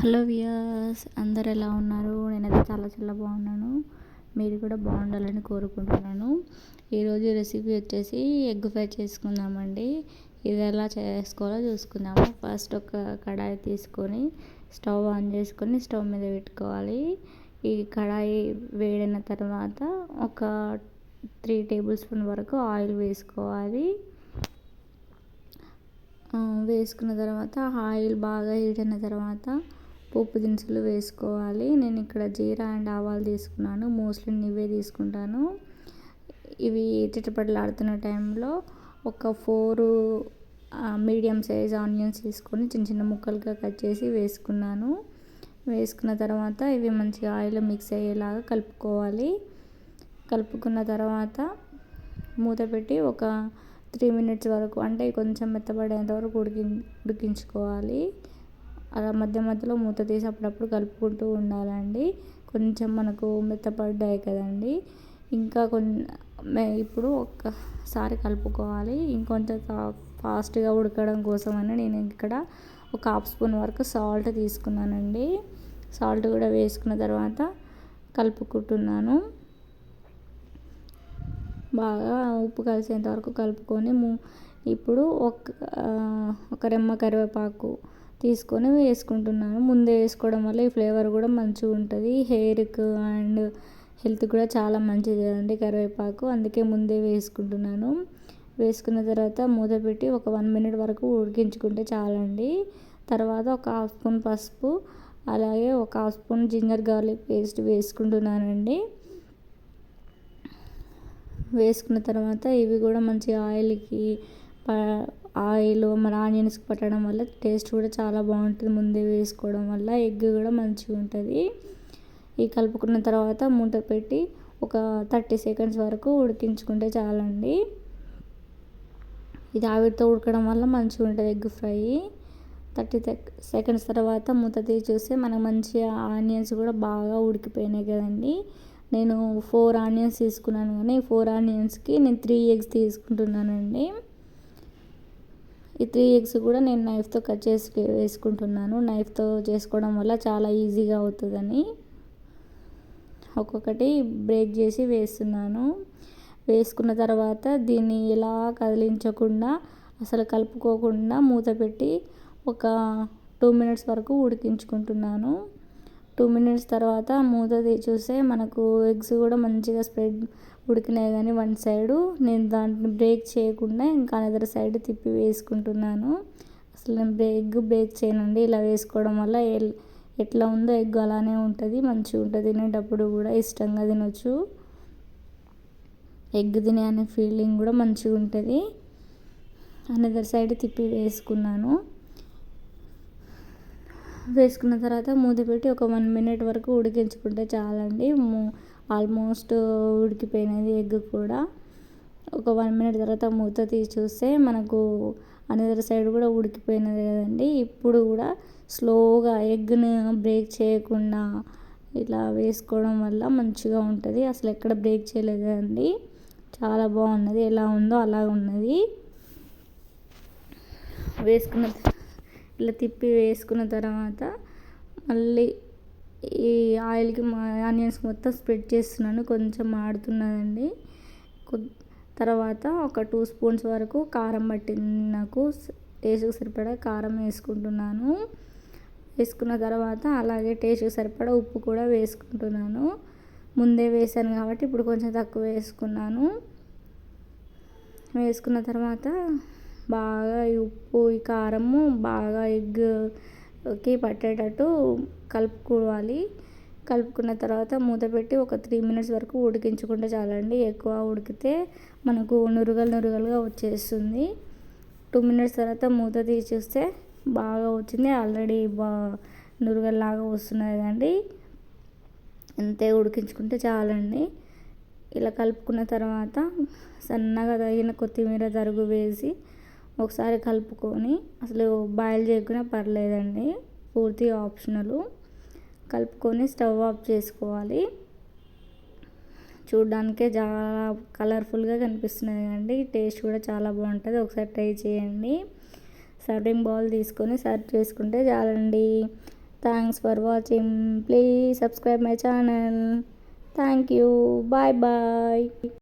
Hello viewers, అందరు ఎలా ఉన్నారు? నేనైతే చాలా చాలా బాగున్నాను. మీరు కూడా బాగుండాలని కోరుకుంటున్నాను. ఈరోజు రెసిపీ వచ్చేసి ఎగ్ ఫ్రై చేసుకుందామండి. ఇది ఎలా చేసుకోవాలో చూసుకుందాము. ఫస్ట్ ఒక కడాయి తీసుకొని స్టవ్ ఆన్ చేసుకొని స్టవ్ మీద పెట్టుకోవాలి. ఈ కడాయి వేడిన తర్వాత ఒక 3 టేబుల్ స్పూన్ వరకు ఆయిల్ వేసుకోవాలి. వేసుకున్న తర్వాత ఆయిల్ బాగా హీట్ అయిన తర్వాత పోపు దినుసులు వేసుకోవాలి. నేను ఇక్కడ జీరా అండ్ ఆవాలు తీసుకున్నాను. మోస్ట్లీ ఇవే తీసుకుంటాను. ఇవి చిటపటలాడుతున్న టైంలో ఒక 4 మీడియం సైజ్ ఆనియన్స్ తీసుకొని చిన్న చిన్న ముక్కలుగా కట్ చేసి వేసుకున్నాను. వేసుకున్న తర్వాత ఇవి మంచిగా ఆయిల్ మిక్స్ అయ్యేలాగా కలుపుకోవాలి. కలుపుకున్న తర్వాత మూత పెట్టి ఒక 3 మినిట్స్ వరకు, అంటే కొంచెం మెత్తబడేంత వరకు ఉడికించుకోవాలి. అలా మధ్య మధ్యలో మూత తీసి అప్పుడప్పుడు కలుపుకుంటూ ఉండాలండి. కొంచెం మనకు మెత్తపడ్డాయి కదండి, ఇంకా ఇప్పుడు ఒక్కసారి కలుపుకోవాలి. ఇంకొంచెం ఫాస్ట్గా ఉడకడం కోసమని నేను ఇక్కడ ఒక హాఫ్ స్పూన్ వరకు సాల్ట్ తీసుకున్నానండి. సాల్ట్ కూడా వేసుకున్న తర్వాత కలుపుకుంటున్నాను. బాగా ఉప్పు కలిసేంత వరకు కలుపుకొని ఇప్పుడు ఒక రెమ్మ కరివేపాకు తీసుకొని వేసుకుంటున్నాను. ముందే వేసుకోవడం వల్ల ఈ ఫ్లేవర్ కూడా మంచిగా ఉంటుంది. హెయిర్కి అండ్ హెల్త్ కూడా చాలా మంచిది కదండి కరివేపాకు, అందుకే ముందే వేసుకుంటున్నాను. వేసుకున్న తర్వాత మూత పెట్టి ఒక 1 మినిట్ వరకు ఉడికించుకుంటే చాలండి. తర్వాత ఒక హాఫ్ స్పూన్ పసుపు, అలాగే ఒక half spoon ginger garlic paste వేసుకుంటున్నానండి. వేసుకున్న తర్వాత ఇవి కూడా మంచి ఆయిల్ మన ఆనియన్స్కి పట్టడం వల్ల టేస్ట్ కూడా చాలా బాగుంటుంది. ముందే వేసుకోవడం వల్ల ఎగ్ కూడా మంచిగా ఉంటుంది. ఈ కలుపుకున్న తర్వాత మూత పెట్టి ఒక 30 సెకండ్స్ వరకు ఉడికించుకుంటే చాలండి. ఇది ఆవిరితో ఉడకడం వల్ల మంచిగా ఉంటుంది ఎగ్ ఫ్రై. 30 సెకండ్స్ తర్వాత మూత తీసి చూస్తే మనకు మంచిగా ఆనియన్స్ కూడా బాగా ఉడికిపోయినాయి కదండి. నేను 4 ఆనియన్స్ తీసుకున్నాను, కానీ 4 ఆనియన్స్కి నేను 3 ఎగ్స్ తీసుకుంటున్నానండి. ఈ 3 ఎగ్స్ కూడా నేను నైఫ్తో కట్ చేసి వేసుకుంటున్నాను. నైఫ్తో చేసుకోవడం వల్ల చాలా ఈజీగా అవుతుందని ఒక్కొక్కటి బ్రేక్ చేసి వేస్తున్నాను. వేసుకున్న తర్వాత దీన్ని ఎలా కదిలించకుండా, అసలు కలుపుకోకుండా మూత పెట్టి ఒక 2 మినిట్స్ వరకు ఉడికించుకుంటున్నాను. 2 మినిట్స్ తర్వాత మూత తీసి చూస్తే మనకు ఎగ్స్ కూడా మంచిగా ఉడికినాయి, కానీ వన్ సైడు నేను దాన్ని బ్రేక్ చేయకుండా ఇంకా అదర్ సైడ్ తిప్పి వేసుకుంటున్నాను. అసలు నేను ఎగ్ బ్రేక్ చేయనండి. ఇలా వేసుకోవడం వల్ల ఎట్లా ఉందో ఎగ్ అలానే ఉంటుంది, మంచిగా ఉంటుంది. తినేటప్పుడు కూడా ఇష్టంగా తినొచ్చు. ఎగ్ తినే అనే ఫీలింగ్ కూడా మంచిగా ఉంటుంది. అనదర్ సైడ్ తిప్పి వేసుకున్నాను. వేసుకున్న తర్వాత మూత పెట్టి ఒక 1 మినిట్ వరకు ఉడికించుకుంటే చాలండి. ఆల్మోస్ట్ ఉడికిపోయినది ఎగ్ కూడా. ఒక 1 మినిట్ తర్వాత మూత తీసి చూస్తే మనకు అనదర్ సైడ్ కూడా ఉడికిపోయినది కదండి. ఇప్పుడు కూడా స్లోగా ఎగ్ని బ్రేక్ చేయకుండా ఇలా వేసుకోవడం వల్ల మంచిగా ఉంటుంది. అసలు ఎక్కడ బ్రేక్ చేయలేదు కదండి, చాలా బాగున్నది. ఎలా ఉందో అలా ఉన్నది. ఇలా తిప్పి వేసుకున్న తర్వాత మళ్ళీ ఈ ఆయిల్కి ఆనియన్స్ మొత్తం స్ప్రెడ్ చేస్తున్నాను. కొంచెం ఆడుతున్నదండి. తర్వాత ఒక 2 స్పూన్స్ వరకు కారం పట్టింది నాకు. టేస్ట్కి సరిపడా కారం వేసుకుంటున్నాను. వేసుకున్న తర్వాత అలాగే టేస్ట్కి సరిపడా ఉప్పు కూడా వేసుకుంటున్నాను. ముందే వేసాను కాబట్టి ఇప్పుడు కొంచెం తక్కువ వేసుకున్నాను. వేసుకున్న తర్వాత బాగా ఈ ఉప్పు ఈ కారము బాగా ఎగ్కి పట్టేటట్టు కలుపుకోవాలి. కలుపుకున్న తర్వాత మూత పెట్టి ఒక 3 మినిట్స్ వరకు ఉడికించుకుంటే చాలండి. ఎక్కువ ఉడికితే మనకు నురగలుగా వచ్చేస్తుంది. 2 మినిట్స్ తర్వాత మూత తీసి చూస్తే బాగా వచ్చింది. ఆల్రెడీ నురగల్లాగా వస్తున్నది కదండి. అంతే, ఉడికించుకుంటే చాలండి. ఇలా కలుపుకున్న తర్వాత సన్నగా తగిన కొత్తిమీర తరుగు వేసి ఒకసారి కలుపుకొని, అసలు బాయిల్ చేయకున్నా పర్లేదండి, పూర్తిగా ఆప్షనల్. కలుపుకొని స్టవ్ ఆఫ్ చేసుకోవాలి. చూడ్డానికే చాలా కలర్ఫుల్గా కనిపిస్తున్నది కదండి. టేస్ట్ కూడా చాలా బాగుంటుంది. ఒకసారి ట్రై చేయండి. సర్వింగ్ బౌల్ తీసుకొని సర్వ్ చేసుకుంటే చాలండి. Thanks for watching. Please subscribe my channel. Thank you. Bye bye.